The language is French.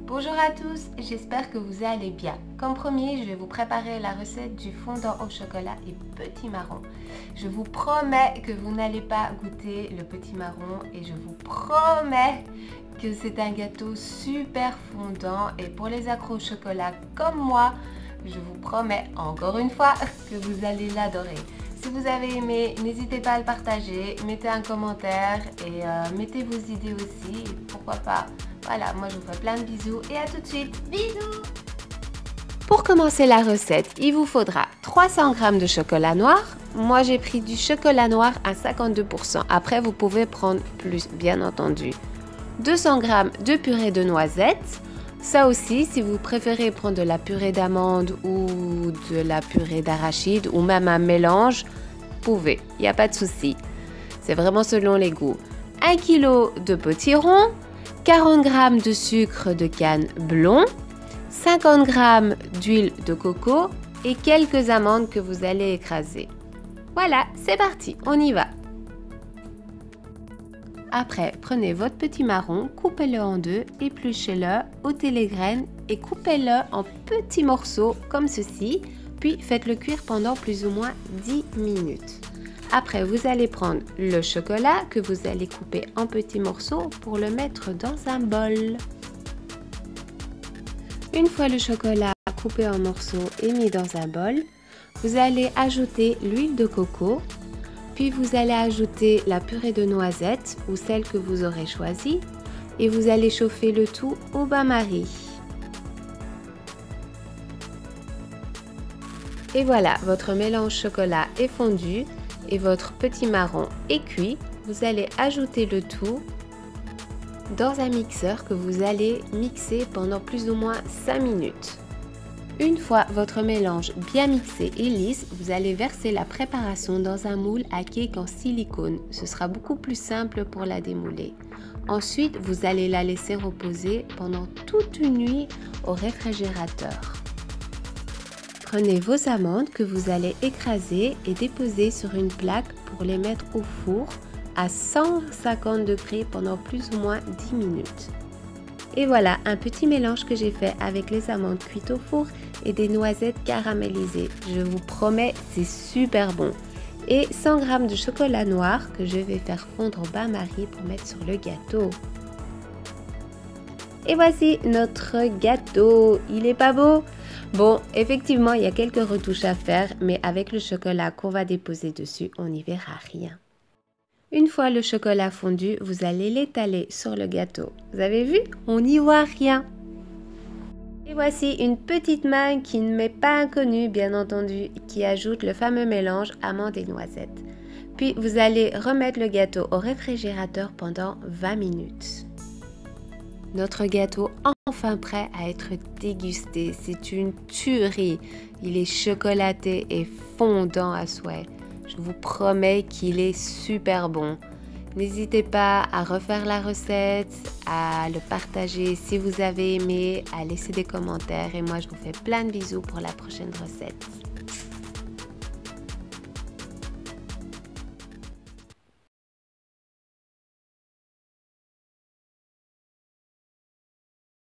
Bonjour à tous, j'espère que vous allez bien. Comme promis, je vais vous préparer la recette du fondant au chocolat et petit marron. Je vous promets que vous n'allez pas goûter le petit marron et je vous promets que c'est un gâteau super fondant et pour les accros au chocolat comme moi, je vous promets encore une fois que vous allez l'adorer. Si vous avez aimé, n'hésitez pas à le partager, mettez un commentaire et mettez vos idées aussi, et pourquoi pas. Voilà, moi je vous fais plein de bisous et à tout de suite. Bisous! Pour commencer la recette, il vous faudra 300 g de chocolat noir. Moi j'ai pris du chocolat noir à 52%. Après vous pouvez prendre plus bien entendu. 200 g de purée de noisettes. Ça aussi, si vous préférez prendre de la purée d'amande ou de la purée d'arachide ou même un mélange, vous pouvez, il n'y a pas de souci. C'est vraiment selon les goûts. 1 kg de potiron, 40 g de sucre de canne blond, 50 g d'huile de coco et quelques amandes que vous allez écraser. Voilà, c'est parti, on y va. Après, prenez votre petit marron, coupez-le en deux, épluchez-le, ôtez les graines et coupez-le en petits morceaux comme ceci, puis faites-le cuire pendant plus ou moins 10 minutes. Après, vous allez prendre le chocolat que vous allez couper en petits morceaux pour le mettre dans un bol. Une fois le chocolat coupé en morceaux et mis dans un bol, vous allez ajouter l'huile de coco. Puis vous allez ajouter la purée de noisettes ou celle que vous aurez choisie et vous allez chauffer le tout au bain-marie. Et voilà, votre mélange chocolat est fondu et votre petit marron est cuit. Vous allez ajouter le tout dans un mixeur que vous allez mixer pendant plus ou moins 5 minutes. Une fois votre mélange bien mixé et lisse, vous allez verser la préparation dans un moule à cake en silicone. Ce sera beaucoup plus simple pour la démouler. Ensuite, vous allez la laisser reposer pendant toute une nuit au réfrigérateur. Prenez vos amandes que vous allez écraser et déposer sur une plaque pour les mettre au four à 150 degrés pendant plus ou moins 10 minutes. Et voilà un petit mélange que j'ai fait avec les amandes cuites au four et des noisettes caramélisées. Je vous promets, c'est super bon. Et 100 g de chocolat noir que je vais faire fondre au bain-marie pour mettre sur le gâteau. Et voici notre gâteau. Il est pas beau? Bon, effectivement, il y a quelques retouches à faire, mais avec le chocolat qu'on va déposer dessus, on n'y verra rien. Une fois le chocolat fondu, vous allez l'étaler sur le gâteau. Vous avez vu? On n'y voit rien. Et voici une petite main qui ne m'est pas inconnue, bien entendu, qui ajoute le fameux mélange amandes et noisettes. Puis vous allez remettre le gâteau au réfrigérateur pendant 20 minutes. Notre gâteau enfin prêt à être dégusté. C'est une tuerie. Il est chocolaté et fondant à souhait. Je vous promets qu'il est super bon. N'hésitez pas à refaire la recette, à le partager si vous avez aimé, à laisser des commentaires et moi je vous fais plein de bisous pour la prochaine recette.